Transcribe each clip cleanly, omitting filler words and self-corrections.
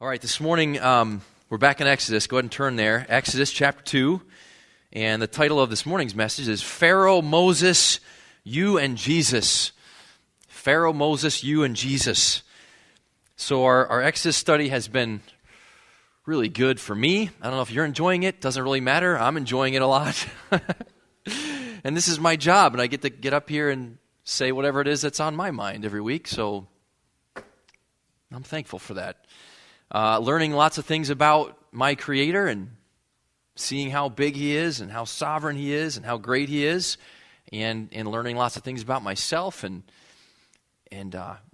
All right, this morning we're back in Exodus. Go ahead and turn there. Exodus chapter 2. And the title of this morning's message is Pharaoh, Moses, You and Jesus. Pharaoh, Moses, You and Jesus. So our Exodus study has been really good for me. I don't know if you're enjoying it. Doesn't really matter. I'm enjoying it a lot. And this is my job, and I get to get up here and say whatever it is that's on my mind every week. So I'm thankful for that. Learning lots of things about my Creator and seeing how big He is and how sovereign He is and how great He is, and learning lots of things about myself and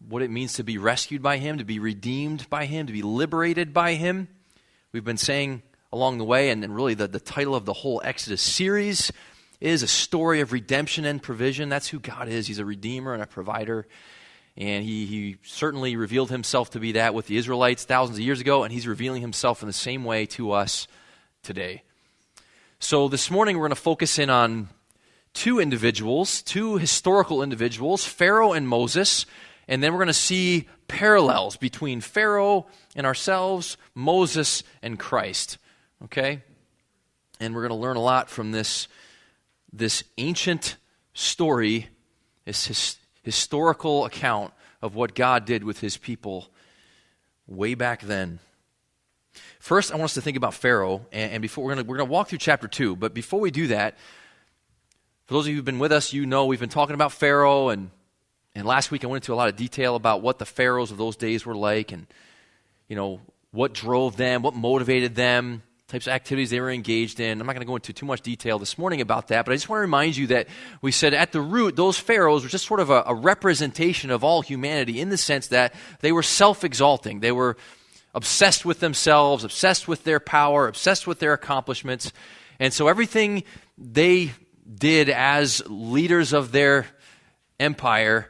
what it means to be rescued by Him, to be redeemed by Him, to be liberated by Him. We've been saying along the way, and really the title of the whole Exodus series is a story of redemption and provision. That's who God is. He's a redeemer and a provider. And he certainly revealed Himself to be that with the Israelites thousands of years ago, and He's revealing Himself in the same way to us today. So this morning we're going to focus in on two historical individuals, Pharaoh and Moses, and then we're going to see parallels between Pharaoh and ourselves, Moses and Christ. Okay? And we're going to learn a lot from this ancient story, this historical account of what God did with His people way back then. First, I want us to think about Pharaoh, and before we're going to walk through chapter 2. But before we do that, for those of you who've been with us, you know we've been talking about Pharaoh, and last week I went into a lot of detail about what the pharaohs of those days were like, and what drove them, what motivated them, types of activities they were engaged in. I'm not going to go into too much detail this morning about that, but I just want to remind you that we said at the root, those pharaohs were just sort of a representation of all humanity in the sense that they were self-exalting. They were obsessed with themselves, obsessed with their power, obsessed with their accomplishments. And so everything they did as leaders of their empire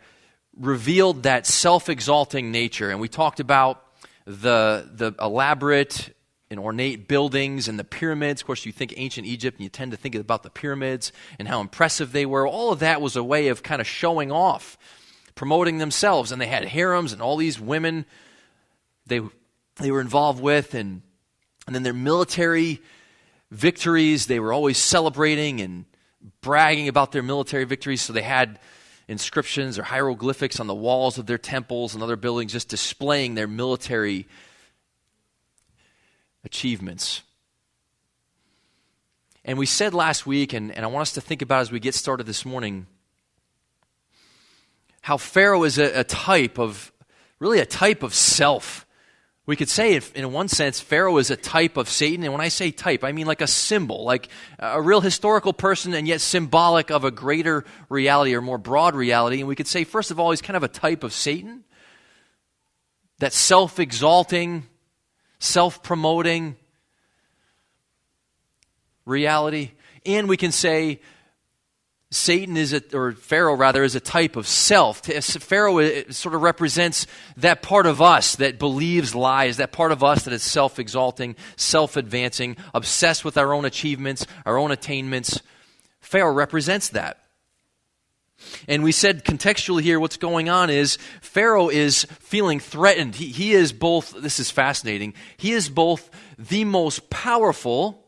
revealed that self-exalting nature. And we talked about the elaborate and ornate buildings and the pyramids. Of course, you think ancient Egypt and you tend to think about the pyramids and how impressive they were. All of that was a way of kind of showing off, promoting themselves. And they had harems and all these women they were involved with. And then their military victories, they were always celebrating and bragging about their military victories. So they had inscriptions or hieroglyphics on the walls of their temples and other buildings just displaying their military achievements. And we said last week, and I want us to think about as we get started this morning, how Pharaoh is a type of self. We could say, in one sense, Pharaoh is a type of Satan. And when I say type, I mean like a symbol, like a real historical person and yet symbolic of a greater reality or more broad reality. And we could say, first of all, he's kind of a type of Satan. That self-exalting, self-promoting reality. And we can say Pharaoh is a type of self. Pharaoh sort of represents that part of us that believes lies, that part of us that is self-exalting, self-advancing, obsessed with our own achievements, our own attainments. Pharaoh represents that. And we said contextually here what's going on is Pharaoh is feeling threatened. He is both, this is fascinating, he is both the most powerful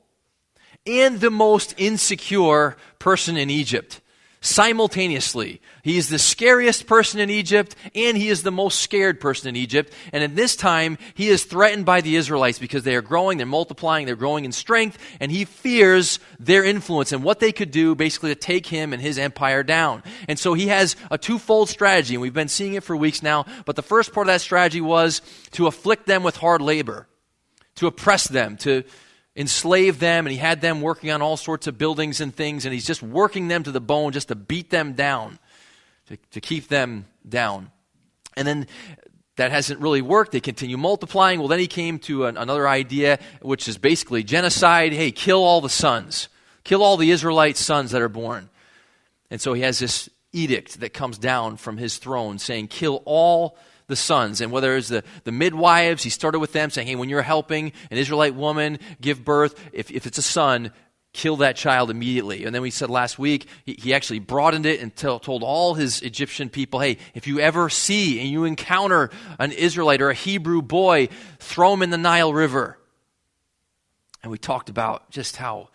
and the most insecure person in Egypt. Simultaneously, he is the scariest person in Egypt and he is the most scared person in Egypt. And at this time, he is threatened by the Israelites because they are growing, they're multiplying, they're growing in strength, and he fears their influence and what they could do basically to take him and his empire down. And so he has a twofold strategy, and we've been seeing it for weeks now. But the first part of that strategy was to afflict them with hard labor, to oppress them, to enslave them, and he had them working on all sorts of buildings and things, and he's just working them to the bone just to beat them down, to keep them down. And then that hasn't really worked. They continue multiplying. Well, then he came to another idea, which is basically genocide. Hey, kill all the sons. Kill all the Israelite sons that are born. And so he has this edict that comes down from his throne saying, kill all the sons. And whether it's the midwives, he started with them saying, hey, when you're helping an Israelite woman give birth, if it's a son, kill that child immediately. And then we said last week, he actually broadened it and told all his Egyptian people, hey, if you ever see and you encounter an Israelite or a Hebrew boy, throw him in the Nile River. And we talked about just how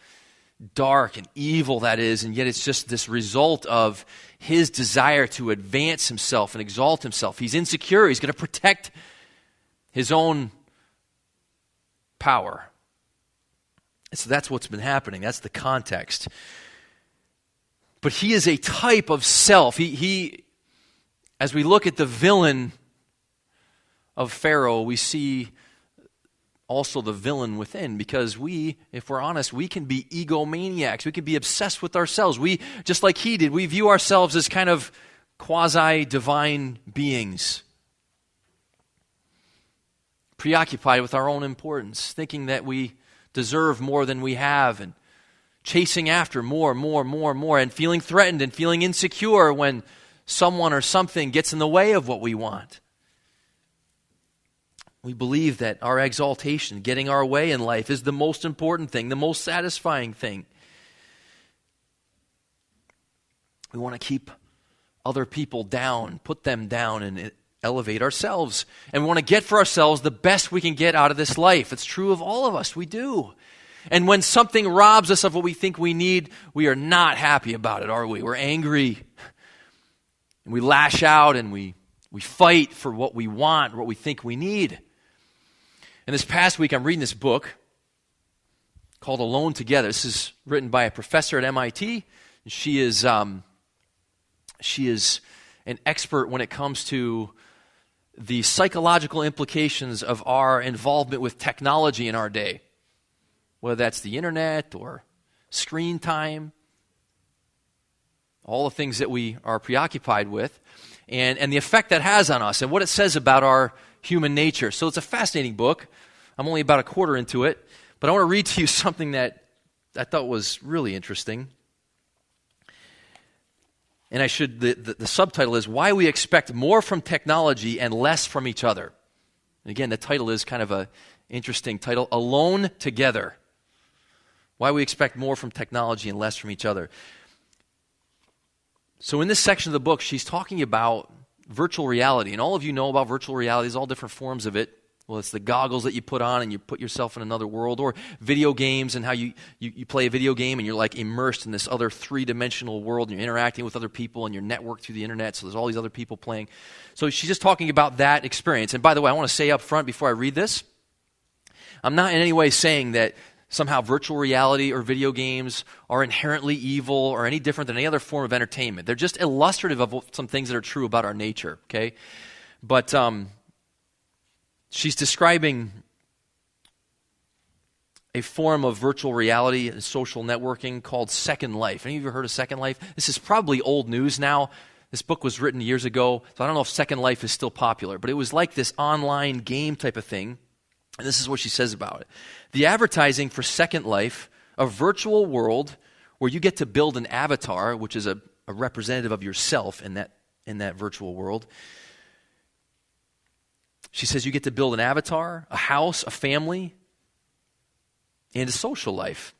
dark and evil that is, and yet it's just this result of his desire to advance himself and exalt himself. He's insecure. He's going to protect his own power. And so that's what's been happening. That's the context. But he is a type of self. He as we look at the villain of Pharaoh, we see also the villain within, because we, if we're honest, we can be egomaniacs. We can be obsessed with ourselves. We, just like he did, we view ourselves as kind of quasi-divine beings, preoccupied with our own importance, thinking that we deserve more than we have, and chasing after more, and feeling threatened and feeling insecure when someone or something gets in the way of what we want. We believe that our exaltation, getting our way in life, is the most important thing, the most satisfying thing. We want to keep other people down, put them down, and elevate ourselves. And we want to get for ourselves the best we can get out of this life. It's true of all of us. We do. And when something robs us of what we think we need, we are not happy about it, are we? We're angry. And we lash out and we fight for what we want, what we think we need. And this past week, I'm reading this book called Alone Together. This is written by a professor at MIT. She is an expert when it comes to the psychological implications of our involvement with technology in our day, whether that's the internet or screen time, all the things that we are preoccupied with, and the effect that has on us and what it says about our human nature. So it's a fascinating book. I'm only about a quarter into it, but I want to read to you something that I thought was really interesting. And the subtitle is Why We Expect More from Technology and Less from Each Other. And again, the title is kind of an interesting title, Alone Together. Why we expect more from technology and less from each other. So in this section of the book, she's talking about virtual reality. And all of you know about virtual reality. There's all different forms of it. Well, it's the goggles that you put on and you put yourself in another world. Or video games and how you play a video game and you're like immersed in this other three-dimensional world. And you're interacting with other people and you're networked through the internet. So there's all these other people playing. So she's just talking about that experience. And by the way, I want to say up front before I read this, I'm not in any way saying that somehow virtual reality or video games are inherently evil or any different than any other form of entertainment. They're just illustrative of some things that are true about our nature, okay? But she's describing a form of virtual reality and social networking called Second Life. Any of you heard of Second Life? This is probably old news now. This book was written years ago, so I don't know if Second Life is still popular, but it was like this online game type of thing. And this is what she says about it. The advertising for Second Life, a virtual world where you get to build an avatar, which is a representative of yourself in that virtual world. She says you get to build an avatar, a house, a family, and a social life.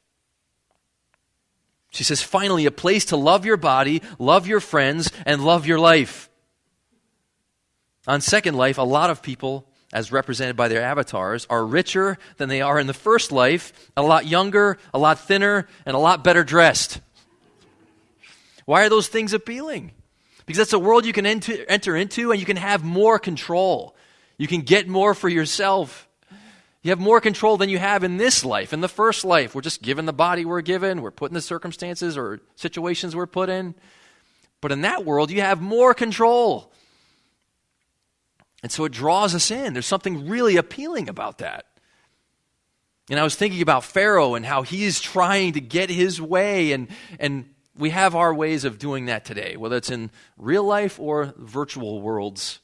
She says, finally, a place to love your body, love your friends, and love your life. On Second Life, a lot of people, as represented by their avatars, are richer than they are in the first life, a lot younger, a lot thinner, and a lot better dressed. Why are those things appealing? Because that's a world you can enter into and you can have more control. You can get more for yourself. You have more control than you have in this life. In the first life, we're just given the body we're given. We're put in the circumstances or situations we're put in. But in that world, you have more control. And so it draws us in. There's something really appealing about that. And I was thinking about Pharaoh and how he's trying to get his way. And we have our ways of doing that today, whether it's in real life or virtual worlds.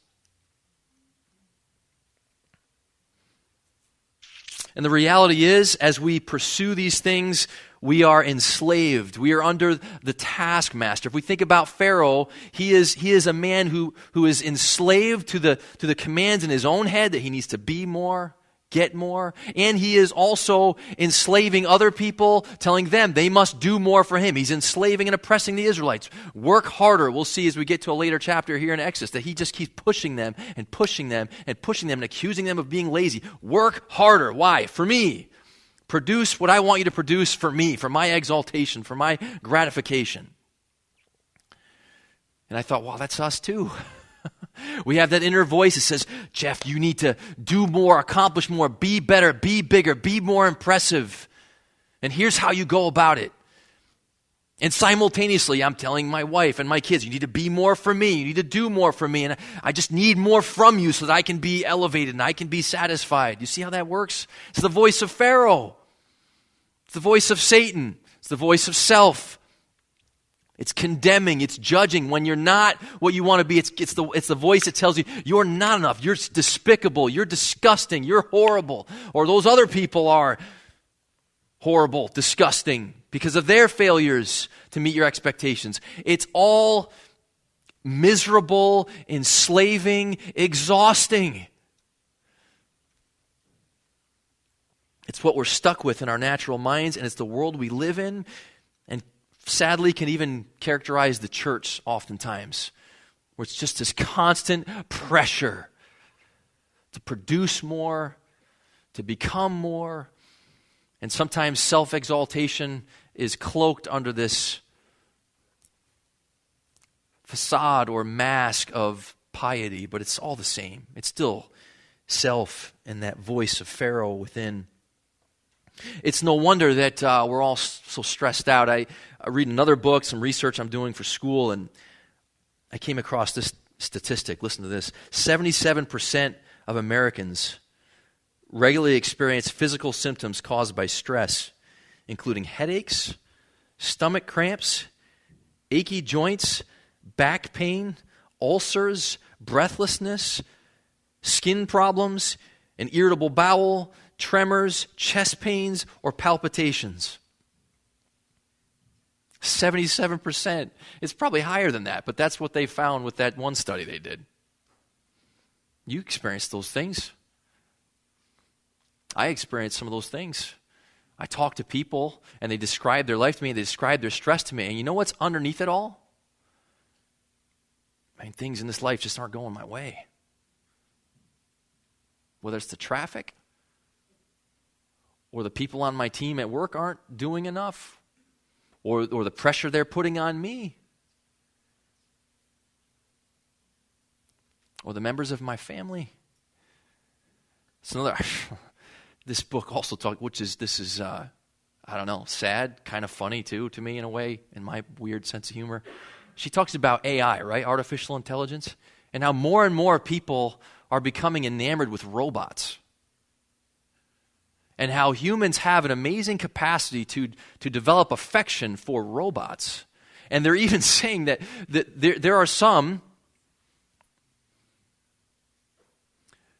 And the reality is, as we pursue these things, we are enslaved. We are under the taskmaster. If we think about Pharaoh, he is a man who is enslaved to the commands in his own head that he needs to be more, get more, and he is also enslaving other people, telling them they must do more for him. He's enslaving and oppressing the Israelites. Work harder. We'll see as we get to a later chapter here in Exodus that he just keeps pushing them and pushing them and pushing them and accusing them of being lazy. Work harder. Why? For me. Produce what I want you to produce for me, for my exaltation, for my gratification. And I thought, wow, that's us too. We have that inner voice that says, Jeff, you need to do more, accomplish more, be better, be bigger, be more impressive. And here's how you go about it. And simultaneously, I'm telling my wife and my kids, you need to be more for me. You need to do more for me. And I just need more from you so that I can be elevated and I can be satisfied. You see how that works? It's the voice of Pharaoh. It's the voice of Satan. It's the voice of self. It's condemning, it's judging when you're not what you want to be. It's the voice that tells you you're not enough, you're despicable, you're disgusting, you're horrible. Or those other people are horrible, disgusting because of their failures to meet your expectations. It's all miserable, enslaving, exhausting. It's what we're stuck with in our natural minds, and it's the world we live in. And sadly, can even characterize the church oftentimes, where it's just this constant pressure to produce more, to become more, and sometimes self-exaltation is cloaked under this facade or mask of piety, but it's all the same. It's still self and that voice of Pharaoh within. It's no wonder that we're all so stressed out. I read another book, some research I'm doing for school, and I came across this statistic. Listen to this. 77% of Americans regularly experience physical symptoms caused by stress, including headaches, stomach cramps, achy joints, back pain, ulcers, breathlessness, skin problems, an irritable bowel, tremors, chest pains, or palpitations. 77%. It's probably higher than that, but that's what they found with that one study they did. You experienced those things. I experienced some of those things. I talk to people, and they describe their life to me, and they describe their stress to me, and you know what's underneath it all? I mean, things in this life just aren't going my way. Whether it's the traffic, or the people on my team at work aren't doing enough, or the pressure they're putting on me, or the members of my family. It's another. This book also talks, I don't know, sad, kind of funny too to me in a way, in my weird sense of humor. She talks about AI, right, artificial intelligence, and how more and more people are becoming enamored with robots. And how humans have an amazing capacity to develop affection for robots. And they're even saying that there are some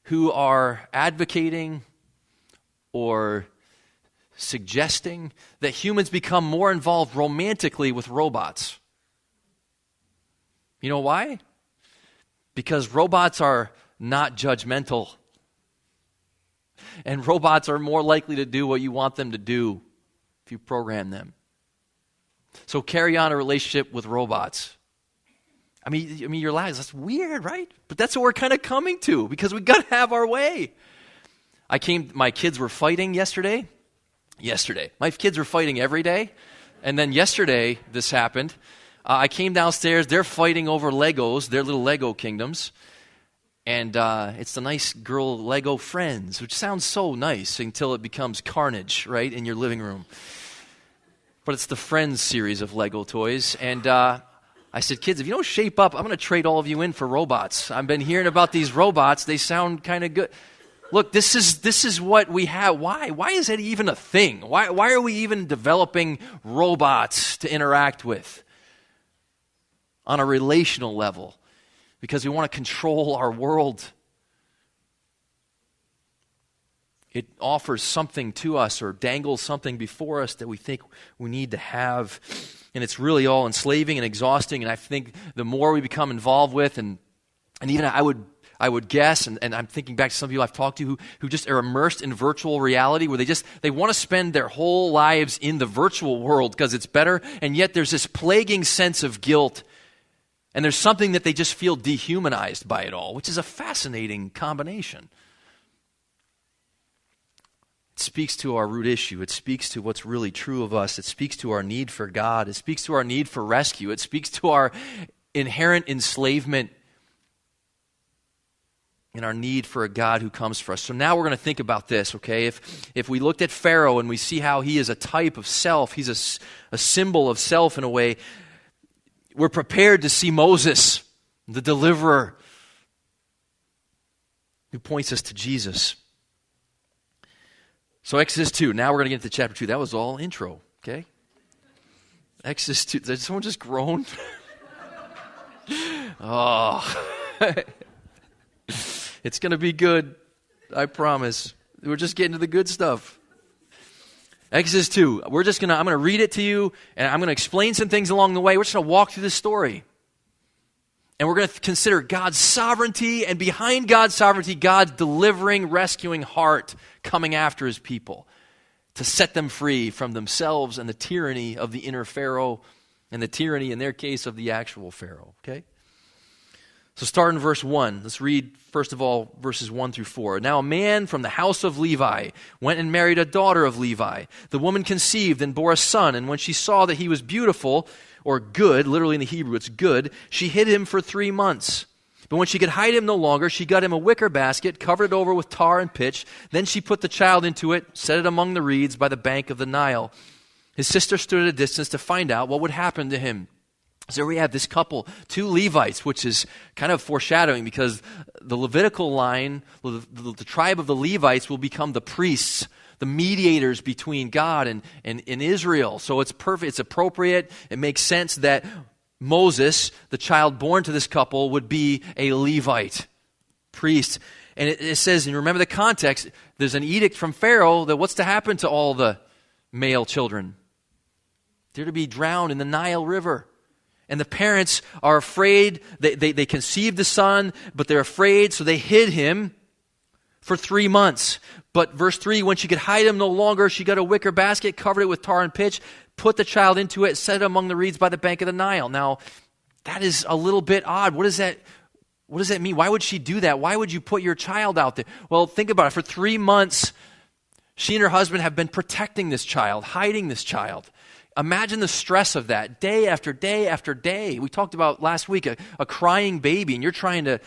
who are advocating or suggesting that humans become more involved romantically with robots. You know why? Because robots are not judgmental. And robots are more likely to do what you want them to do if you program them. So carry on a relationship with robots. I mean, your lives, that's weird, right? But that's what we're kind of coming to because we got to have our way. My kids were fighting yesterday. My kids were fighting every day. And then yesterday, this happened. I came downstairs. They're fighting over Legos, their little Lego kingdoms. And it's the nice girl Lego Friends, which sounds so nice until it becomes carnage, right, in your living room. But it's the Friends series of Lego toys. And I said, kids, if you don't shape up, I'm going to trade all of you in for robots. I've been hearing about these robots. They sound kind of good. Look, this is what we have. Why? Why is that even a thing? Why are we even developing robots to interact with on a relational level? Because we want to control our world. It offers something to us or dangles something before us that we think we need to have. And it's really all enslaving and exhausting. And I think the more we become involved with, and even I I would guess, and I'm thinking back to some people I've talked to who just are immersed in virtual reality, where they want to spend their whole lives in the virtual world because it's better, and yet there's this plaguing sense of guilt, and there's something that they just feel dehumanized by it all, which is a fascinating combination. It speaks to our root issue. It speaks to what's really true of us. It speaks to our need for God. It speaks to our need for rescue. It speaks to our inherent enslavement and our need for a God who comes for us. So now we're going to think about this, okay? If we looked at Pharaoh and we see how he is a type of self, he's a symbol of self in a way, we're prepared to see Moses, the deliverer, who points us to Jesus. So Exodus 2, now we're going to get into chapter 2. That was all intro, okay? Exodus 2, did someone just groan? Oh, it's going to be good, I promise. We're just getting to the good stuff. Exodus 2, I'm going to read it to you, and I'm going to explain some things along the way. We're just going to walk through this story. And we're going to consider God's sovereignty, and behind God's sovereignty, God's delivering, rescuing heart coming after his people to set them free from themselves and the tyranny of the inner Pharaoh and the tyranny, in their case, of the actual Pharaoh, okay? So start in verse 1. Let's read, first of all, verses 1 through 4. Now a man from the house of Levi went and married a daughter of Levi. The woman conceived and bore a son, and when she saw that he was beautiful, or good, literally in the Hebrew it's good, she hid him for 3 months. But when she could hide him no longer, she got him a wicker basket, covered it over with tar and pitch. Then she put the child into it, set it among the reeds by the bank of the Nile. His sister stood at a distance to find out what would happen to him. So we have this couple, 2 Levites, which is kind of foreshadowing because the Levitical line, the tribe of the Levites will become the priests, the mediators between God and Israel. So it's perfect, it's appropriate, it makes sense that Moses, the child born to this couple, would be a Levite priest. And it says, and remember the context, there's an edict from Pharaoh that what's to happen to all the male children? They're to be drowned in the Nile River. And the parents are afraid. They conceived the son, but they're afraid, so they hid him for 3 months. But verse 3, when she could hide him no longer, she got a wicker basket, covered it with tar and pitch, put the child into it, set it among the reeds by the bank of the Nile. Now, that is a little bit odd. What does that mean? Why would she do that? Why would you put your child out there? Well, think about it. For 3 months, she and her husband have been protecting this child, hiding this child. Imagine the stress of that, day after day after day. We talked about last week a crying baby, and you're trying to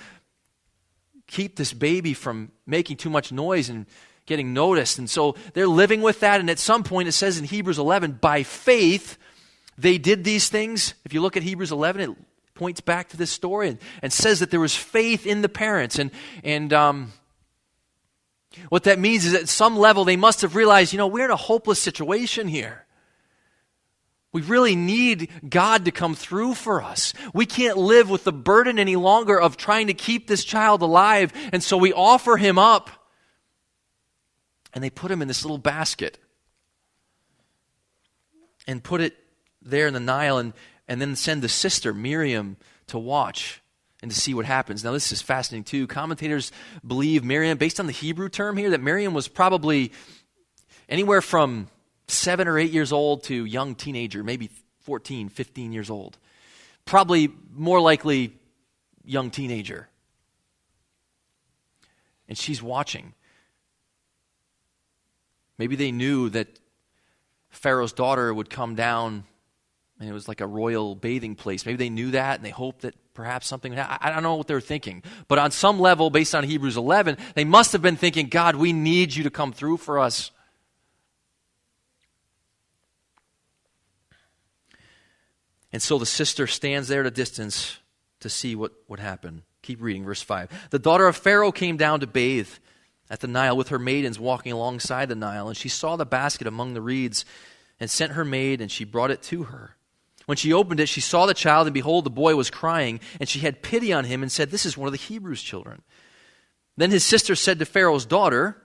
keep this baby from making too much noise and getting noticed. And so they're living with that, and at some point it says in Hebrews 11, by faith they did these things. If you look at Hebrews 11, it points back to this story and says that there was faith in the parents. And what that means is at some level they must have realized, we're in a hopeless situation here. We really need God to come through for us. We can't live with the burden any longer of trying to keep this child alive, and so we offer him up. And they put him in this little basket and put it there in the Nile, and then send the sister, Miriam, to watch and to see what happens. Now this is fascinating too. Commentators believe Miriam, based on the Hebrew term here, that Miriam was probably anywhere from 7 or 8 years old to young teenager, maybe 14, 15 years old. Probably more likely young teenager. And she's watching. Maybe they knew that Pharaoh's daughter would come down and it was like a royal bathing place. Maybe they knew that and they hoped that perhaps something would happen. I don't know what they were thinking. But on some level, based on Hebrews 11, they must have been thinking, God, we need you to come through for us. And so the sister stands there at a distance to see what would happen. Keep reading, verse 5. The daughter of Pharaoh came down to bathe at the Nile with her maidens walking alongside the Nile, and she saw the basket among the reeds and sent her maid, and she brought it to her. When she opened it, she saw the child, and behold, the boy was crying, and she had pity on him and said, this is one of the Hebrews' children. Then his sister said to Pharaoh's daughter,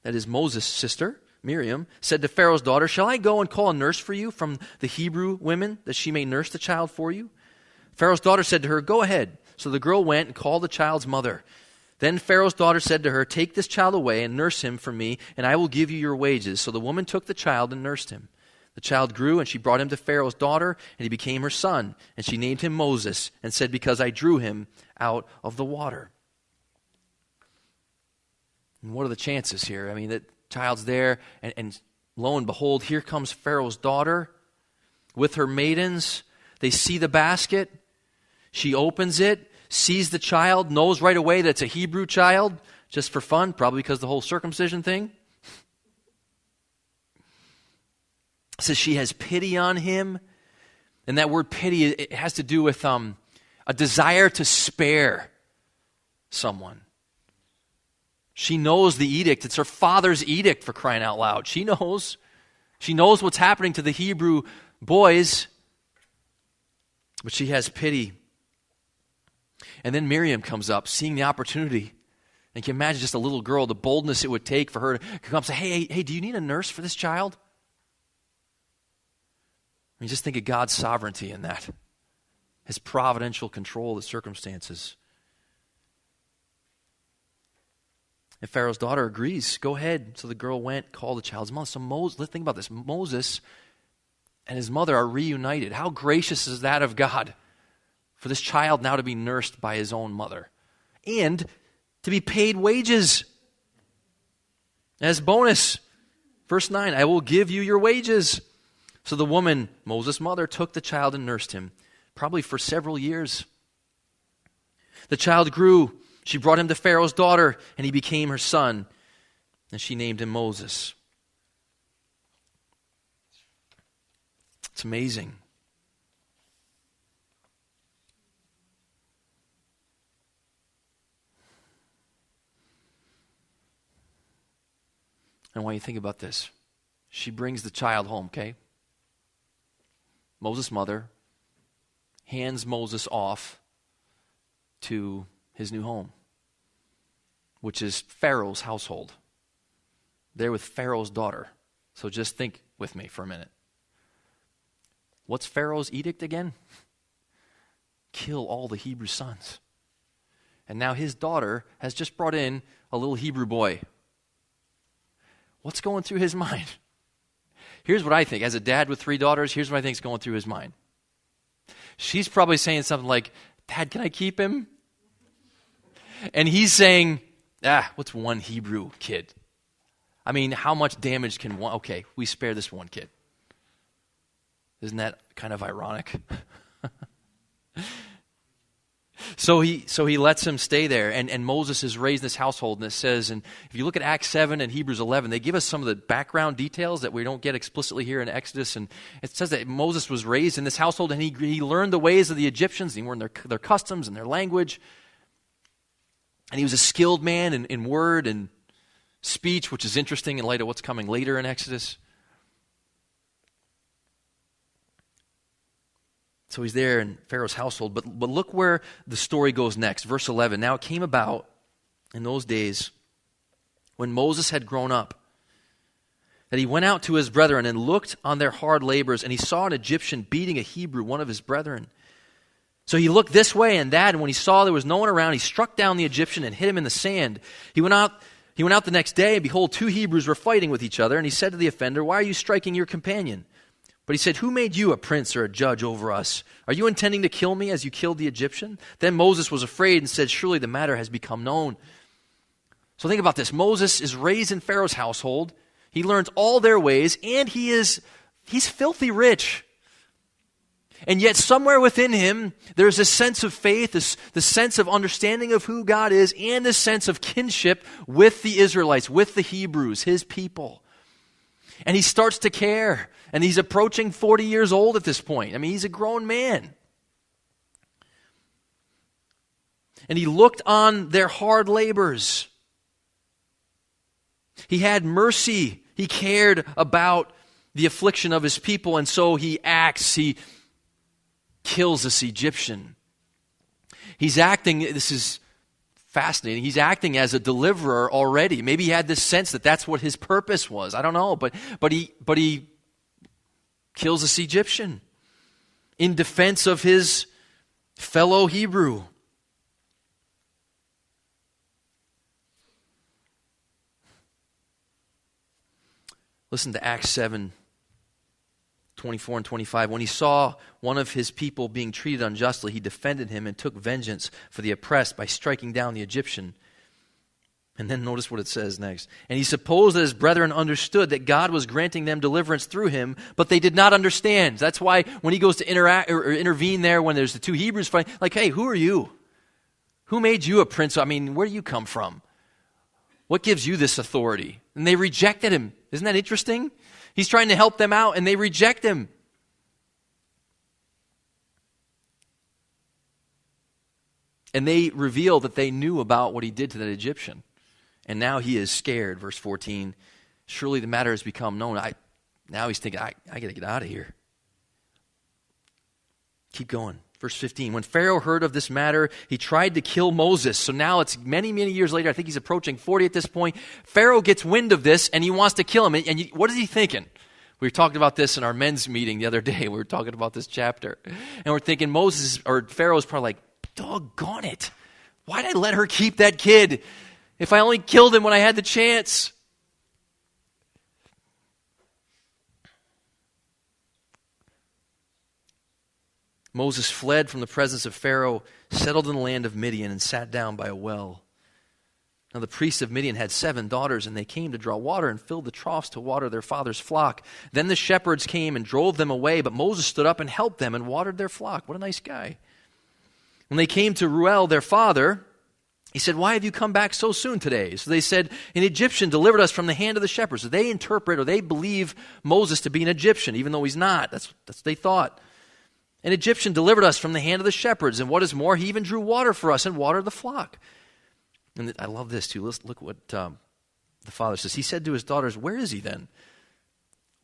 that is Moses' sister, Miriam, said to Pharaoh's daughter, shall I go and call a nurse for you from the Hebrew women, that she may nurse the child for you? Pharaoh's daughter said to her, go ahead. So the girl went and called the child's mother. Then Pharaoh's daughter said to her, "Take this child away and nurse him for me, and I will give you your wages." So the woman took the child and nursed him. The child grew, and she brought him to Pharaoh's daughter, and he became her son. And she named him Moses, and said, "Because I drew him out of the water." And what are the chances here? I mean, that child's there, and lo and behold, here comes Pharaoh's daughter with her maidens. They see the basket. She opens it, sees the child, knows right away that it's a Hebrew child, just for fun, probably because of the whole circumcision thing. Says she has pity on him. And that word pity, it has to do with a desire to spare someone. She knows the edict. It's her father's edict, for crying out loud. She knows. She knows what's happening to the Hebrew boys. But she has pity. And then Miriam comes up, seeing the opportunity. And can you imagine just a little girl, the boldness it would take for her to come up and say, hey, do you need a nurse for this child? I mean, just think of God's sovereignty in that. His providential control of the circumstances. And Pharaoh's daughter agrees. Go ahead. So the girl went, called the child's mother. So Moses, let's think about this. Moses and his mother are reunited. How gracious is that of God for this child now to be nursed by his own mother and to be paid wages as bonus. Verse 9, I will give you your wages. So the woman, Moses' mother, took the child and nursed him, probably for several years. The child grew. She brought him to Pharaoh's daughter, and he became her son, and she named him Moses. It's amazing. And why you think about this, she brings the child home, okay? Moses' mother hands Moses off to his new home, which is Pharaoh's household. They're with Pharaoh's daughter. So just think with me for a minute. What's Pharaoh's edict again? Kill all the Hebrew sons. And now his daughter has just brought in a little Hebrew boy. What's going through his mind? Here's what I think. As a dad with 3 daughters, here's what I think is going through his mind. She's probably saying something like, Dad, can I keep him? And he's saying, what's one Hebrew kid? I mean, how much damage can one? Okay, we spare this one kid. Isn't that kind of ironic? So he lets him stay there, and Moses is raised in this household, and it says, and if you look at Acts 7 and Hebrews 11, they give us some of the background details that we don't get explicitly here in Exodus, and it says that Moses was raised in this household, and he learned the ways of the Egyptians, he learned their customs and their language, and he was a skilled man in word and speech, which is interesting in light of what's coming later in Exodus. So he's there in Pharaoh's household. But look where the story goes next. Verse 11. Now it came about in those days when Moses had grown up that he went out to his brethren and looked on their hard labors, and he saw an Egyptian beating a Hebrew, one of his brethren. So he looked this way and that, and when he saw there was no one around, he struck down the Egyptian and hit him in the sand. He went out the next day, and behold, 2 Hebrews were fighting with each other, and he said to the offender, "Why are you striking your companion?" But he said, "Who made you a prince or a judge over us? Are you intending to kill me as you killed the Egyptian?" Then Moses was afraid and said, "Surely the matter has become known." So think about this. Moses is raised in Pharaoh's household. He learns all their ways, and he's filthy rich. And yet somewhere within him, there's a sense of faith, the sense of understanding of who God is, and a sense of kinship with the Israelites, with the Hebrews, his people. And he starts to care. And he's approaching 40 years old at this point. I mean, he's a grown man. And he looked on their hard labors. He had mercy. He cared about the affliction of his people. And so he acts. He kills this Egyptian. He's acting, this is fascinating, he's acting as a deliverer already. Maybe he had this sense that that's what his purpose was. I don't know. But he kills this Egyptian in defense of his fellow Hebrew. Listen to Acts 7:24 and 25. When he saw one of his people being treated unjustly, he defended him and took vengeance for the oppressed by striking down the Egyptian. And then notice what it says next. And he supposed that his brethren understood that God was granting them deliverance through him, but they did not understand. That's why when he goes to interact or intervene there when there's the two Hebrews fighting, like, hey, who are you? Who made you a prince? I mean, where do you come from? What gives you this authority? And they rejected him. Isn't that interesting? He's trying to help them out, and they reject him. And they reveal that they knew about what he did to that Egyptian. And now he is scared. Verse 14, surely the matter has become known. Now he's thinking, I got to get out of here. Keep going. Verse 15, when Pharaoh heard of this matter, he tried to kill Moses. So now it's many, many years later. I think he's approaching 40 at this point. Pharaoh gets wind of this, and he wants to kill him. And what is he thinking? We were talking about this in our men's meeting the other day. We were talking about this chapter. And we're thinking Pharaoh's probably like, doggone it. Why did I let her keep that kid? If I only killed him when I had the chance. Moses fled from the presence of Pharaoh, settled in the land of Midian, and sat down by a well. Now the priests of Midian had 7 daughters, and they came to draw water and filled the troughs to water their father's flock. Then the shepherds came and drove them away, but Moses stood up and helped them and watered their flock. What a nice guy. When they came to Reuel, their father, he said, why have you come back so soon today? So they said, an Egyptian delivered us from the hand of the shepherds. So they interpret or they believe Moses to be an Egyptian, even though he's not. That's what they thought. An Egyptian delivered us from the hand of the shepherds, and what is more, he even drew water for us and watered the flock. And I love this too. Let's look what the father says. He said to his daughters, where is he then?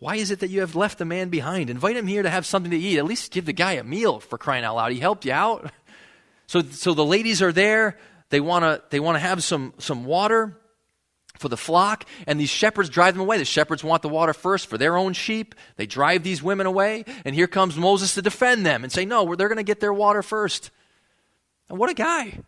Why is it that you have left the man behind? Invite him here to have something to eat. At least give the guy a meal, for crying out loud. He helped you out. So the ladies are there. They want to have some water for the flock, and these shepherds drive them away. The shepherds want the water first for their own sheep. They drive these women away, and here comes Moses to defend them and say, no, they're going to get their water first. And what a guy.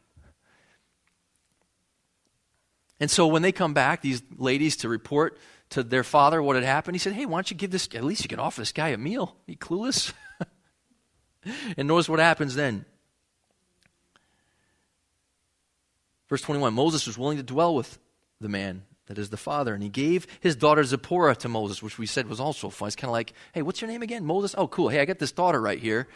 And so when they come back, these ladies, to report to their father what had happened, he said, hey, why don't you give this, at least you can offer this guy a meal. Are you clueless? And notice what happens then. Verse 21, Moses was willing to dwell with the man, that is the father, and he gave his daughter Zipporah to Moses, which we said was also fun. It's kind of like, hey, what's your name again? Moses? Oh, cool. Hey, I got this daughter right here.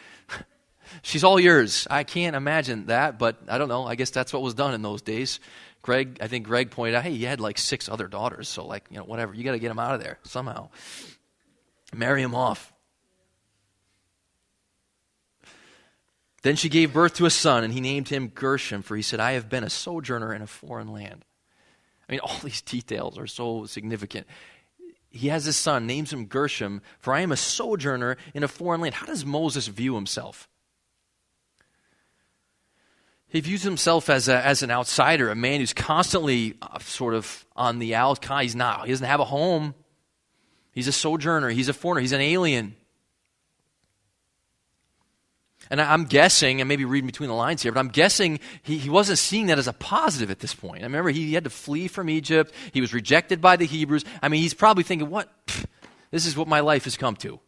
She's all yours. I can't imagine that, but I don't know. I guess that's what was done in those days. I think Greg pointed out, hey, you had like 6 other daughters, so whatever. You got to get them out of there somehow. Marry them off. Then she gave birth to a son, and he named him Gershom, for he said, I have been a sojourner in a foreign land. I mean, all these details are so significant. He has his son, names him Gershom, for I am a sojourner in a foreign land. How does Moses view himself? He views himself as an outsider, a man who's constantly sort of on the out. He doesn't have a home. He's a sojourner. He's a foreigner. He's an alien. And I'm guessing, and maybe reading between the lines here, but I'm guessing he wasn't seeing that as a positive at this point. I remember he had to flee from Egypt. He was rejected by the Hebrews. I mean, he's probably thinking, this is what my life has come to.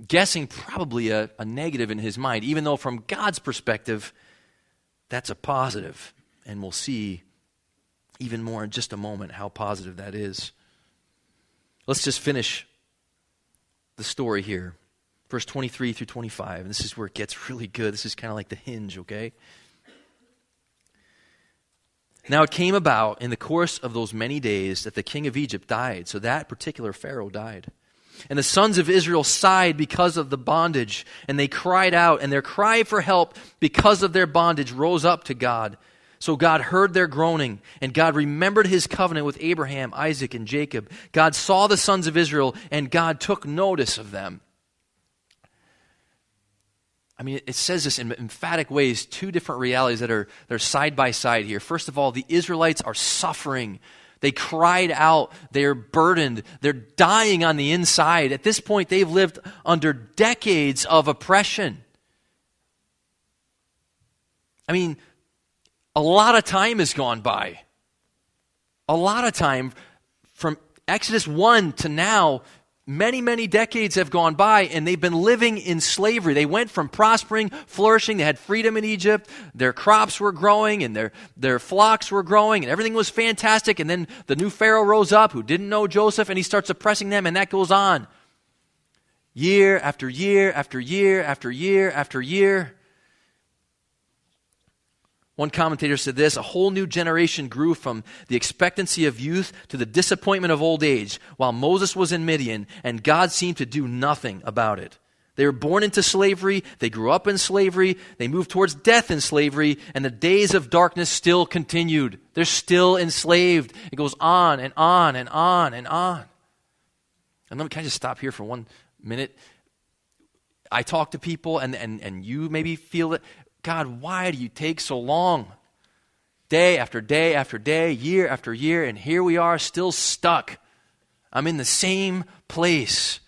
Guessing probably a negative in his mind, even though from God's perspective, that's a positive. And we'll see even more in just a moment how positive that is. Let's just finish the story here. Verse 23 through 25, and this is where it gets really good. This is kind of like the hinge, okay? Now it came about in the course of those many days that the king of Egypt died. So that particular Pharaoh died. And the sons of Israel sighed because of the bondage, and they cried out, and their cry for help because of their bondage rose up to God. So God heard their groaning, and God remembered his covenant with Abraham, Isaac, and Jacob. God saw the sons of Israel, and God took notice of them. I mean, it says this in emphatic ways, 2 different realities that are side by side here. First of all, the Israelites are suffering. They cried out. They're burdened. They're dying on the inside. At this point, they've lived under decades of oppression. I mean, a lot of time has gone by. A lot of time From Exodus 1 to now, many, many decades have gone by, and they've been living in slavery. They went from prospering, flourishing. They had freedom in Egypt. Their crops were growing, and their flocks were growing, and everything was fantastic. And then the new Pharaoh rose up who didn't know Joseph, and he starts oppressing them, and that goes on. Year after year after year after year after year. One commentator said this: a whole new generation grew from the expectancy of youth to the disappointment of old age while Moses was in Midian, and God seemed to do nothing about it. They were born into slavery, they grew up in slavery, they moved towards death in slavery, and the days of darkness still continued. They're still enslaved. It goes on and on and on and on. And can I just stop here for 1 minute? I talk to people, and you maybe feel it. God, why do you take so long? Day after day after day, year after year, and here we are still stuck. I'm in the same place.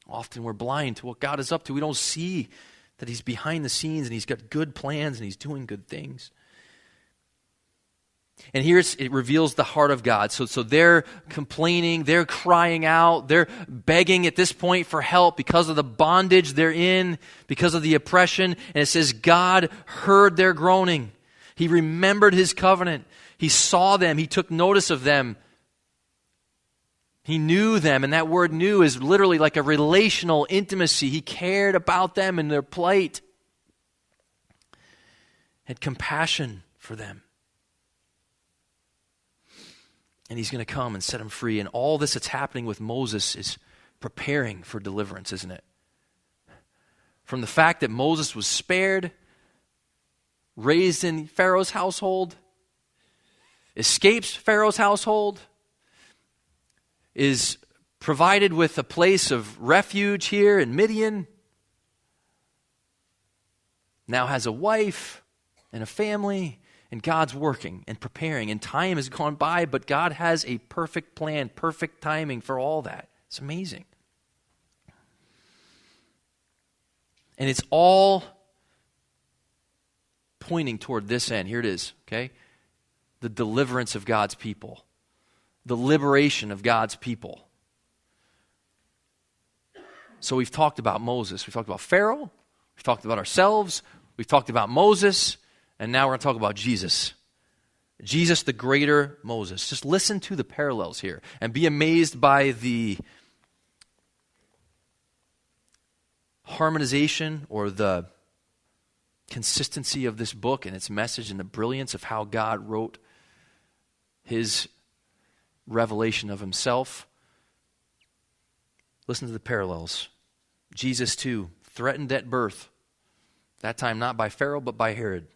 Often we're blind to what God is up to. We don't see that He's behind the scenes and He's got good plans and He's doing good things. And here it reveals the heart of God. So they're complaining, they're crying out, they're begging at this point for help because of the bondage they're in, because of the oppression. And it says God heard their groaning. He remembered His covenant. He saw them. He took notice of them. He knew them. And that word knew is literally like a relational intimacy. He cared about them and their plight. Had compassion for them. And He's going to come and set them free. And all this that's happening with Moses is preparing for deliverance, isn't it? From the fact that Moses was spared, raised in Pharaoh's household, escapes Pharaoh's household, is provided with a place of refuge here in Midian, now has a wife and a family. And God's working and preparing, and time has gone by, but God has a perfect plan, perfect timing for all that. It's amazing. And it's all pointing toward this end. Here it is, okay? The deliverance of God's people, the liberation of God's people. So we've talked about Moses, we've talked about Pharaoh, we've talked about ourselves, we've talked about Moses. And now we're going to talk about Jesus. Jesus, the greater Moses. Just listen to the parallels here and be amazed by the harmonization or the consistency of this book and its message and the brilliance of how God wrote His revelation of Himself. Listen to the parallels. Jesus, too, threatened at birth. That time not by Pharaoh, but by Herod.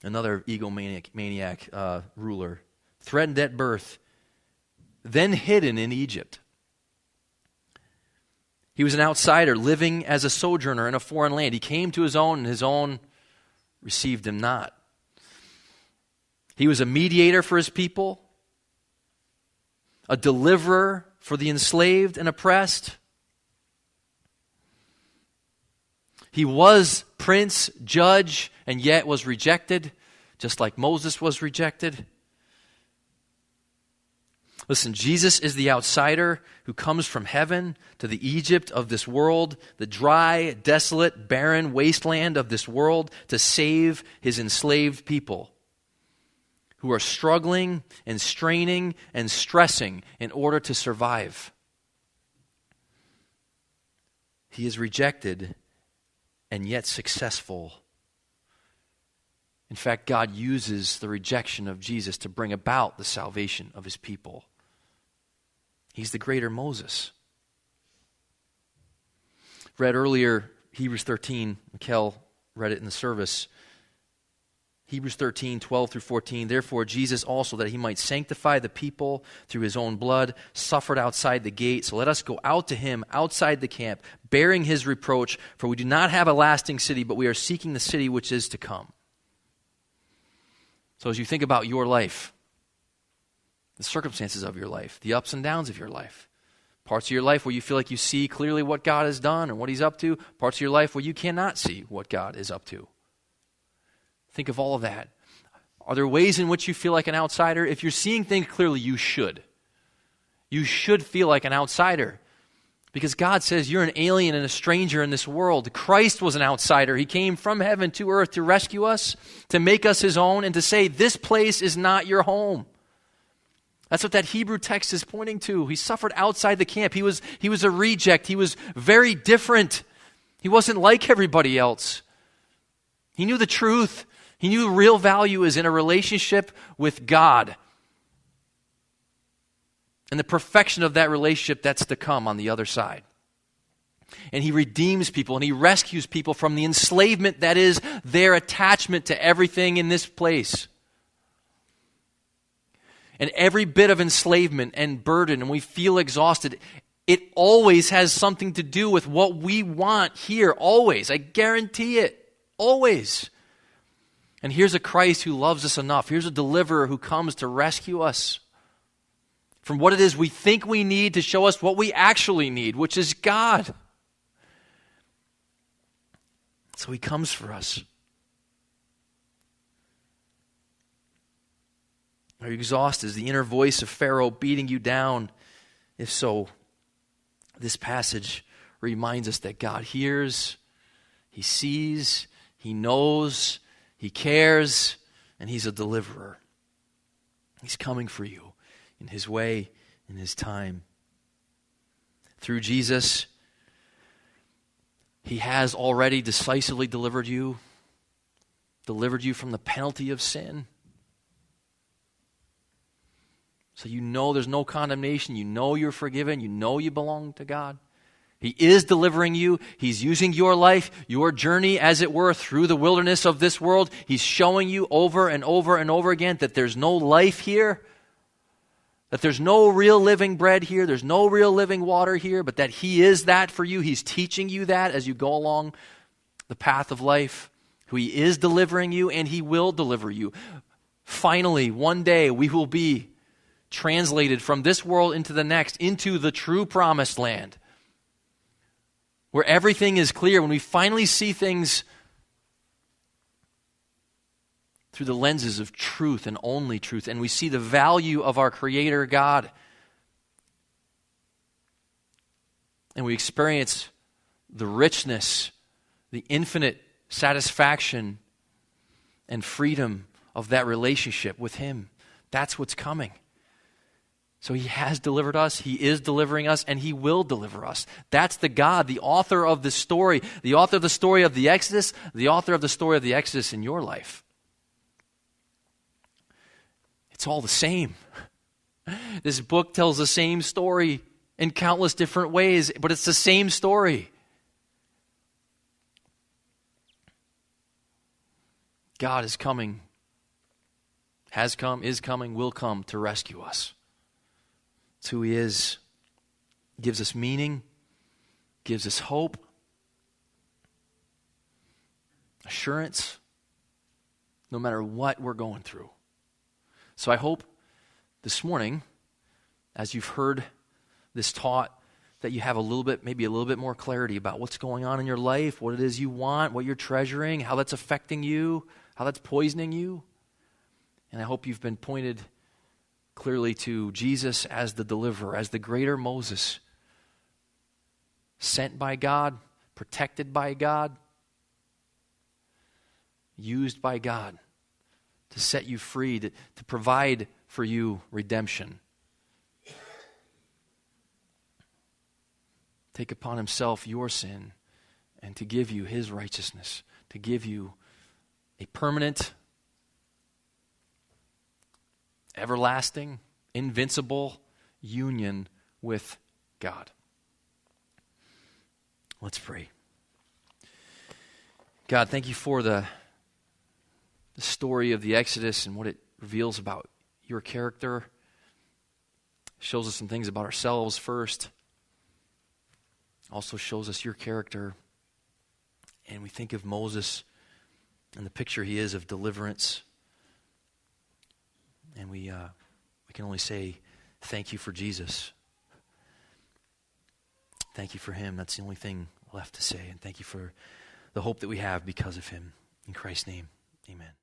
Another egomaniac ruler, threatened at birth, then hidden in Egypt. He was an outsider living as a sojourner in a foreign land. He came to His own, and His own received Him not. He was a mediator for His people, a deliverer for the enslaved and oppressed. He was prince, judge, and yet was rejected, just like Moses was rejected. Listen, Jesus is the outsider who comes from heaven to the Egypt of this world, the dry, desolate, barren wasteland of this world, to save His enslaved people who are struggling and straining and stressing in order to survive. He is rejected and yet successful. In fact, God uses the rejection of Jesus to bring about the salvation of His people. He's the greater Moses. Read earlier, Hebrews 13. Mikkel read it in the service. Hebrews 13, 12 through 14. Therefore, Jesus also, that He might sanctify the people through His own blood, suffered outside the gate. So let us go out to Him outside the camp, bearing His reproach. For we do not have a lasting city, but we are seeking the city which is to come. So as you think about your life, the circumstances of your life, the ups and downs of your life, parts of your life where you feel like you see clearly what God has done and what He's up to, parts of your life where you cannot see what God is up to. Think of all of that. Are there ways in which you feel like an outsider? If you're seeing things clearly, you should. You should feel like an outsider. Because God says you're an alien and a stranger in this world. Christ was an outsider. He came from heaven to earth to rescue us, to make us his own, and to say, this place is not your home. That's what that Hebrew text is pointing to. He suffered outside the camp. He was a reject. He was very different. He wasn't like everybody else. He knew the truth. He knew real value is in a relationship with God. And the perfection of that relationship that's to come on the other side. And he redeems people and he rescues people from the enslavement that is their attachment to everything in this place. And every bit of enslavement and burden, and we feel exhausted, it always has something to do with what we want here, always. I guarantee it, always. And here's a Christ who loves us enough. Here's a deliverer who comes to rescue us from what it is we think we need to show us what we actually need, which is God. So he comes for us. Are you exhausted? Is the inner voice of Pharaoh beating you down? If so, this passage reminds us that God hears, he sees, he knows, he cares, and he's a deliverer. He's coming for you in his way, in his time. Through Jesus, he has already decisively delivered you from the penalty of sin. So you know there's no condemnation. You know you're forgiven. You know you belong to God. He is delivering you. He's using your life, your journey, as it were, through the wilderness of this world. He's showing you over and over and over again that there's no life here, that there's no real living bread here, there's no real living water here, but that he is that for you. He's teaching you that as you go along the path of life. He is delivering you, and he will deliver you. Finally, one day we will be translated from this world into the next, into the true promised land, where everything is clear, when we finally see things through the lenses of truth and only truth, and we see the value of our Creator God, and we experience the richness, the infinite satisfaction and freedom of that relationship with him. That's what's coming. So he has delivered us, he is delivering us, and he will deliver us. That's the God, the author of the story of the story of the Exodus, the author of the story of the Exodus in your life. It's all the same. This book tells the same story in countless different ways, but it's the same story. God is coming, has come, is coming, will come to rescue us. It's who he is. Gives us meaning, gives us hope, assurance, no matter what we're going through. So I hope this morning, as you've heard this taught, that you have maybe a little bit more clarity about what's going on in your life, what it is you want, what you're treasuring, how that's affecting you, how that's poisoning you. And I hope you've been pointed clearly to Jesus as the deliverer, as the greater Moses, sent by God, protected by God, used by God to set you free, to provide for you redemption. Take upon himself your sin and to give you his righteousness, to give you a permanent, everlasting, invincible union with God. Let's pray. God, thank you for the story of the Exodus and what it reveals about your character. It shows us some things about ourselves first. Also shows us your character. And we think of Moses and the picture he is of deliverance. And we can only say, thank you for Jesus. Thank you for him. That's the only thing left to say. And thank you for the hope that we have because of him. In Christ's name, amen.